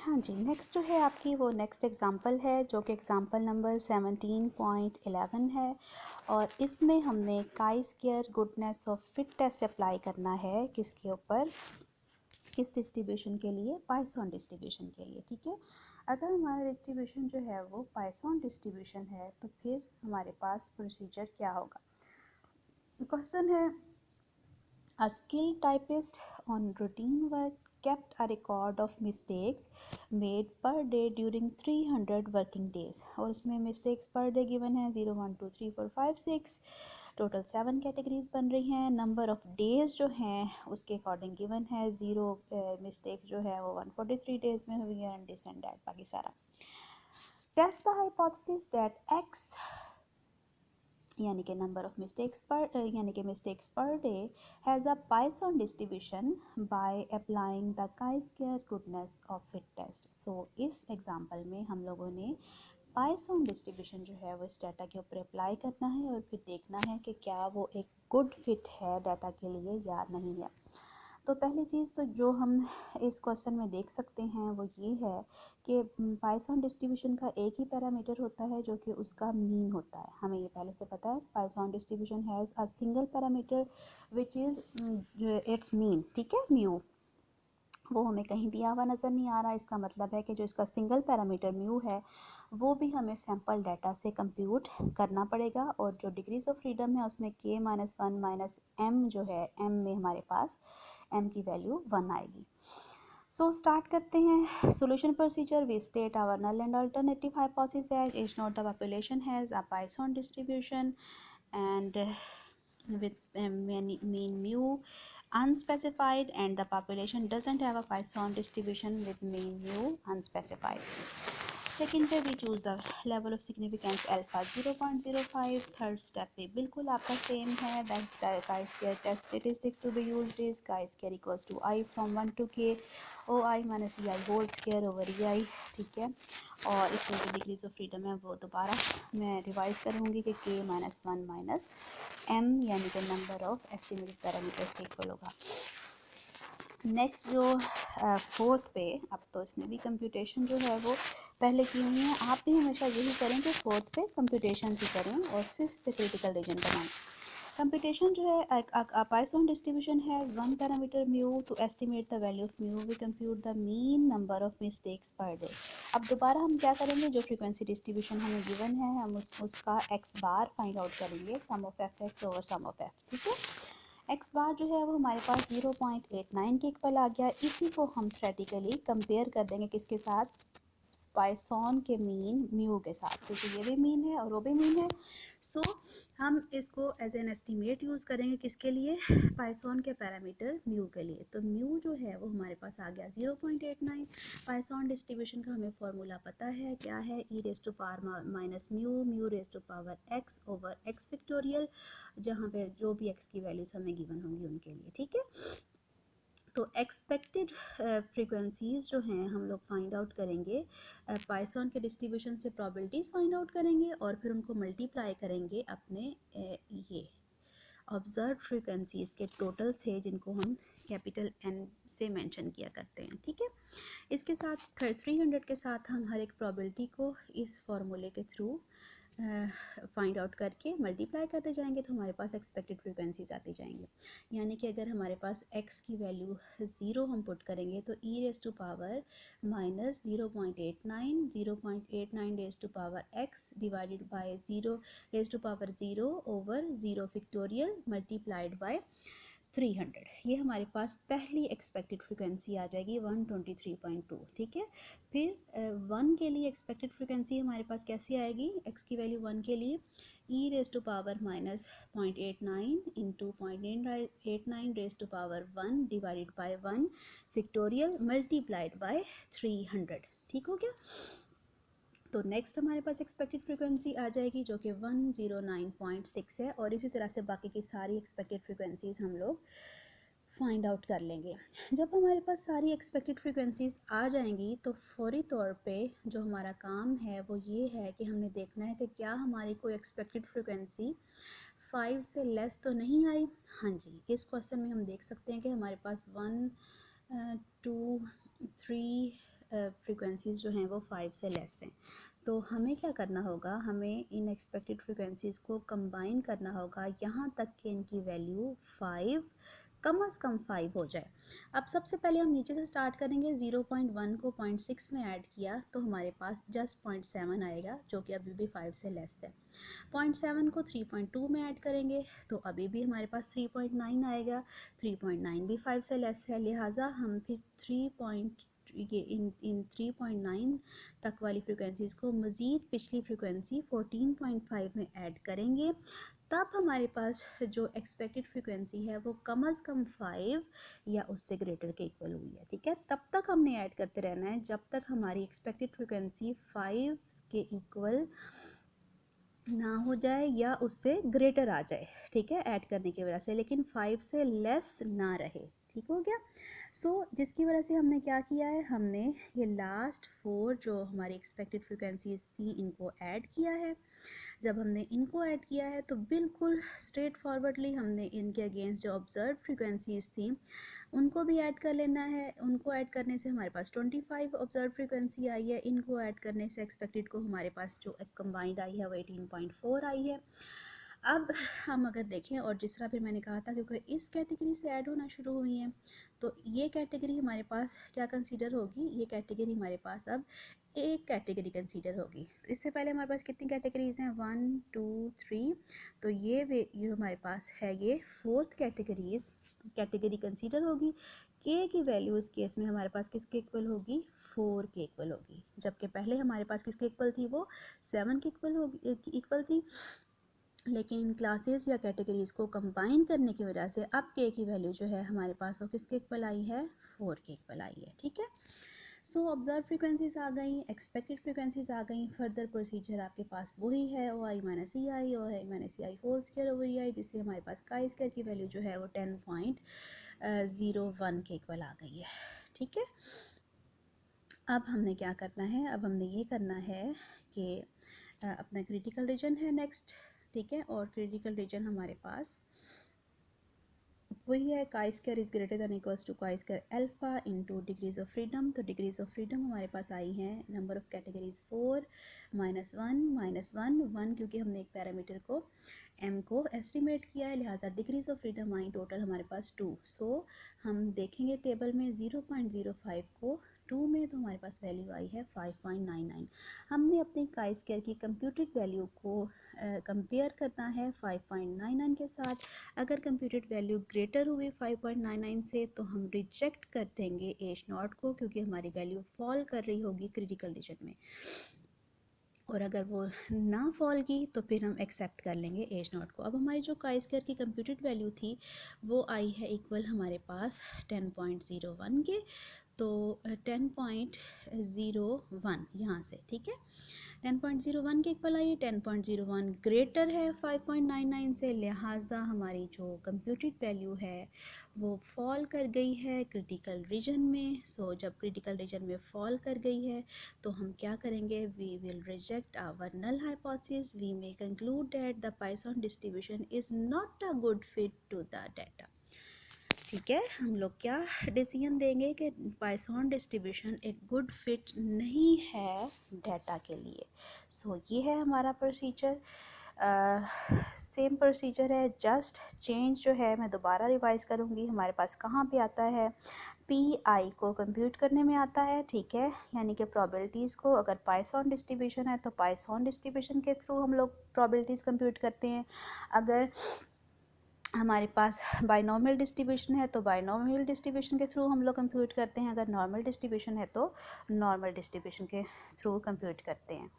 हाँ जी, नेक्स्ट जो है आपकी वो नेक्स्ट एग्ज़ाम्पल है जो कि एग्ज़ाम्पल नंबर 17.11 है और इसमें हमने chi square goodness of fit test apply करना है किसके ऊपर, किस डिस्ट्रीब्यूशन के लिए, पाइथन डिस्ट्रीब्यूशन के लिए। ठीक है, अगर हमारा डिस्ट्रीब्यूशन जो है वो पाइथन डिस्ट्रीब्यूशन है तो फिर हमारे पास प्रोसीजर क्या होगा। क्वेश्चन है, A skilled typist on routine work kept a record of mistakes made per day during 300 working days और उसमें mistakes per day given है 0 1 2 3 4 5 6, टोटल 7 कैटेगरीज बन रही हैं। नंबर ऑफ डेज जो हैं उसके अकॉर्डिंग गिवन है, 0 मिस्टेक जो है वो 143 डेज में हुई है एंड दिस एंड दैट बाकी सारा। Test the hypothesis that X यानी कि नंबर ऑफ मिस्टेक्स पर यानी कि mistakes per day has a Poisson distribution by applying the chi square goodness of fit test. So इस एग्जांपल में हम लोगों ने पाइथन डिस्ट्रीब्यूशन जो है वो इस डाटा के ऊपर अप्लाई करना है और फिर देखना है कि क्या वो एक गुड फिट है डाटा के लिए या नहीं है। तो पहली चीज़ तो जो हम इस क्वेश्चन में देख सकते हैं वो ये है कि पाइथन डिस्ट्रीब्यूशन का एक ही पैरामीटर होता है जो कि उसका मीन होता है। हमें ये पहले से पता है, Poisson distribution has a single parameter which is it's mean. ठीक है, म्यू, वो हमें कहीं दिया हुआ नज़र नहीं आ रहा। इसका मतलब है कि जो इसका सिंगल पैरामीटर म्यू है वो भी हमें सैम्पल डाटा से कंप्यूट करना पड़ेगा और जो डिग्रीज ऑफ फ्रीडम है उसमें k-1 माइनस m जो है, m में हमारे पास m की वैल्यू 1 आएगी। सो स्टार्ट करते हैं solution procedure. We state our null and alternative hypothesis as is not the population has a Poisson distribution and with mean mu unspecified and the population doesn't have a Poisson distribution with mean mu unspecified. Second पे भी choose the level of significance alpha 0.05। Third step पे बिल्कुल आपका same है, that chi square test statistics to be used is chi square equals to I from 1 to k O I minus E I whole square over E I. ठीक है, और इसमें जो degrees of freedom है वो दोबारा मैं रिवाइज करूँगी कि k-1 माइनस m यानी कि नंबर ऑफ एस्टिमेटेड पैरामीटर्स के इक्वल होगा। नेक्स्ट जो फोर्थ पे, अब तो इसमें भी कंप्यूटेशन जो है वो पहले की हुई है, आप भी हमेशा यही करें कि फोर्थ पे कंप्यूटेशन ही करें और फिफ्थ पे क्रिटिकल रीजन बनाएं। कंप्यूटेशन जो है, Poisson distribution has one parameter mu to estimate the value of mu we compute the mean number of mistakes per day. अब दोबारा हम क्या करेंगे, जो फ्रीक्वेंसी डिस्ट्रीब्यूशन हमें गिवन है हम उसका एक्स बार फाइंड आउट करेंगे, sum of F X over sum of F. ठीक है, एक्स बार जो है वो हमारे पास 0.89 के इक्वल आ गया। इसी को हम थ्योरेटिकली कंपेयर कर देंगे किसके साथ, पाइथन के मीन म्यू के साथ, क्योंकि ये भी मीन है और वो भी मीन है। सो हम इसको एज एन एस्टिमेट यूज़ करेंगे किसके लिए, पाइथन के पैरामीटर म्यू के लिए। तो म्यू जो है वो हमारे पास आ गया 0.89। पाइथन डिस्ट्रीब्यूशन का हमें फॉर्मूला पता है, क्या है, e raise to power minus mu, mu raise to power x over x factorial, जहाँ पे जो भी एक्स की वैल्यूज हमें गिवन होंगी उनके लिए। ठीक है, तो एक्सपेक्टेड फ्रीक्वेंसीज जो हैं हम लोग फाइंड आउट करेंगे, पाइथन के डिस्ट्रीब्यूशन से प्रोबेबिलिटीज़ फाइंड आउट करेंगे और फिर उनको मल्टीप्लाई करेंगे अपने ये ऑब्जर्व फ्रीक्वेंसीज के टोटल से, जिनको हम कैपिटल एन से मेंशन किया करते हैं। ठीक है, इसके साथ 300 के साथ हम हर एक प्रोबेबिलिटी को इस फॉर्मूले के थ्रू फाइंड आउट करके मल्टीप्लाई करते जाएंगे तो हमारे पास एक्सपेक्टेड फ्रीक्वेंसीज आती जाएंगी। यानी कि अगर हमारे पास x की वैल्यू 0 हम पुट करेंगे तो e raise to power minus 0.89 raise to power x divided by 0 raise to power 0 over 0 factorial multiplied by 300। ये हमारे पास पहली एक्सपेक्टेड फ्रीक्वेंसी आ जाएगी 123.2। ठीक है, फिर 1 के लिए एक्सपेक्टेड फ्रीक्वेंसी हमारे पास कैसी आएगी, x की वैल्यू 1 के लिए e raise to power minus 0.89 into 0.89 raise to power 1 divided by 1 factorial multiplied by 300। ठीक हो गया, तो नेक्स्ट हमारे पास एक्सपेक्टेड फ्रीक्वेंसी आ जाएगी जो कि 109.6 है और इसी तरह से बाकी की सारी एक्सपेक्टेड फ्रीक्वेंसीज हम लोग फाइंड आउट कर लेंगे। जब हमारे पास सारी एक्सपेक्टेड फ्रीक्वेंसीज आ जाएंगी तो फौरी तौर पे जो हमारा काम है वो ये है कि हमने देखना है कि क्या हमारी कोई एक्सपेक्टेड फ्रीक्वेंसी 5 से लेस तो नहीं आई। हाँ जी, इस क्वेश्चन में हम देख सकते हैं कि हमारे पास 1 2 3 फ्रीक्वेंसीज़ जो हैं वो 5 से लेस हैं। तो हमें क्या करना होगा, हमें इन एक्सपेक्टेड फ्रीक्वेंसीज़ को कंबाइन करना होगा यहाँ तक कि इनकी वैल्यू 5 कम से कम 5 हो जाए। अब सबसे पहले हम नीचे से स्टार्ट करेंगे। 0.1 को 0.6 में ऐड किया तो हमारे पास जस्ट 0.7 आएगा, जो कि अभी भी 5 से लेस है। 0.7 को 3.2 में ऐड करेंगे तो अभी भी हमारे पास 3.9 आएगा। 3.9 भी 5 से लेस है, लिहाजा हम फिर 3.9 तक वाली फ्रिक्वेंसीज़ को मज़ीद पिछली फ्रिक्वेंसी 14.5 में ऐड करेंगे, तब हमारे पास जो एक्सपेक्टेड फ्रिक्वेंसी है वो कम से कम 5 या उससे ग्रेटर के इक्वल हुई है। ठीक है, तब तक हमने ऐड करते रहना है जब तक हमारी एक्सपेक्टेड फ्रिक्वेंसी 5 के इक्वल ना हो जाए या उससे ग्रेटर आ जाए। ठीक है, ऐड करने की वजह से, लेकिन 5 से लेस ना रहे। ठीक हो गया। जिसकी वजह से हमने क्या किया है, हमने ये लास्ट 4 जो हमारी एक्सपेक्टेड फ्रिक्वेंसीज थी इनको ऐड किया है। जब हमने इनको ऐड किया है तो बिल्कुल स्ट्रेट फॉरवर्डली हमने इनके अगेंस्ट जो ऑब्जर्व फ्रिक्वेंसीज थी उनको भी ऐड कर लेना है। उनको ऐड करने से हमारे पास 25 ऑब्जर्व फ्रीक्वेंसी आई है। इनको ऐड करने से एक्सपेक्टेड को हमारे पास जो कंबाइंड आई है वो 18.4 आई है। अब हम अगर देखें, और जिस तरह फिर मैंने कहा था क्योंकि इस कैटेगरी से ऐड होना शुरू हुई हैं तो ये कैटेगरी हमारे पास क्या कंसीडर होगी, ये कैटेगरी हमारे पास अब एक कैटेगरी कंसीडर होगी। तो इससे पहले हमारे पास कितनी कैटेगरीज हैं, 1 2 3, तो ये हमारे पास है ये फोर्थ कैटेगरी कंसीडर होगी। के की वैल्यू इस केस में हमारे पास किसके इक्वल होगी, 4 के इक्वल होगी, जबकि पहले हमारे पास किसके इक्वल थी, वो 7 के इक्वल थी। लेकिन इन क्लासेस या कैटेगरीज को कंबाइन करने की वजह से अब के की वैल्यू जो है हमारे पास वो किसके इक्वल आई है, 4 के इक्वल आई है। ठीक है, ऑब्जर्व फ्रीक्वेंसीज आ गई, एक्सपेक्टेड फ्रीक्वेंसीज आ गई। फर्दर प्रोसीजर आपके पास वही है, ओ आई माइनस ई आई और आई minus E I whole square over E आई, जिससे हमारे पास का स्क्वायर की वैल्यू जो है वो 10.01 के इक्वल आ गई है। ठीक है, अब हमने क्या करना है, अब हमने ये करना है कि अपना क्रिटिकल रीजन है नेक्स्ट। ठीक है, और क्रिटिकल रीजन हमारे पास वही है, chi square is greater than equals to chi square alpha into degrees of freedom. तो डिग्रीज ऑफ फ्रीडम हमारे पास आई हैं, नंबर ऑफ कैटेगरीज 4 -1 1 क्योंकि हमने एक पैरामीटर को m को एस्टिमेट किया है, लिहाजा degrees of freedom I total हमारे पास 2। हम देखेंगे टेबल में 0.05 को 2 में, तो हमारे पास वैल्यू आई है 5.99। हमने अपनी काई स्क्वायर की कंप्यूटेड वैल्यू को कंपेयर करना है 5.99 के साथ। अगर कंप्यूटेड वैल्यू ग्रेटर हुई 5.99 से तो हम रिजेक्ट कर देंगे एज नॉट को, क्योंकि हमारी वैल्यू फॉल कर रही होगी क्रिटिकल रीजन में, और अगर वो ना फॉल की तो फिर हम एक्सेप्ट कर लेंगे एज नॉट को। अब हमारी जो काई स्क्वायर की कंप्यूटेड वैल्यू थी वो आई है इक्वल हमारे पास 10.01 के, तो 10.01 यहाँ से। ठीक है, 10.01 के इक्वल आई है, 10.01 ग्रेटर है 5.99 से, लिहाजा हमारी जो कंप्यूटेड वैल्यू है वो फॉल कर गई है क्रिटिकल रीजन में। जब क्रिटिकल रीजन में फॉल कर गई है तो हम क्या करेंगे, we will reject our null hypothesis. We may conclude that the Poisson distribution is not a good fit to the data. ठीक है, हम लोग क्या डिसीजन देंगे कि पाइथन डिस्ट्रीब्यूशन एक गुड फिट नहीं है डाटा के लिए। ये है हमारा प्रोसीजर, सेम प्रोसीजर है, जस्ट चेंज जो है मैं दोबारा रिवाइज करूँगी। हमारे पास कहाँ पे आता है, पी आई को कंप्यूट करने में आता है। ठीक है, यानी कि प्रोबेबिलिटीज़ को, अगर पाइथन डिस्ट्रीब्यूशन है तो पाइथन डिस्ट्रीब्यूशन के थ्रू हम लोग प्रोबेबिलिटीज़ कंप्यूट करते हैं। अगर हमारे पास बाइनॉमियल डिस्ट्रीब्यूशन है तो बाइनॉमियल डिस्ट्रीब्यूशन के थ्रू हम लोग कंप्यूट करते हैं। अगर नॉर्मल डिस्ट्रीब्यूशन है तो नॉर्मल डिस्ट्रीब्यूशन के थ्रू कंप्यूट करते हैं।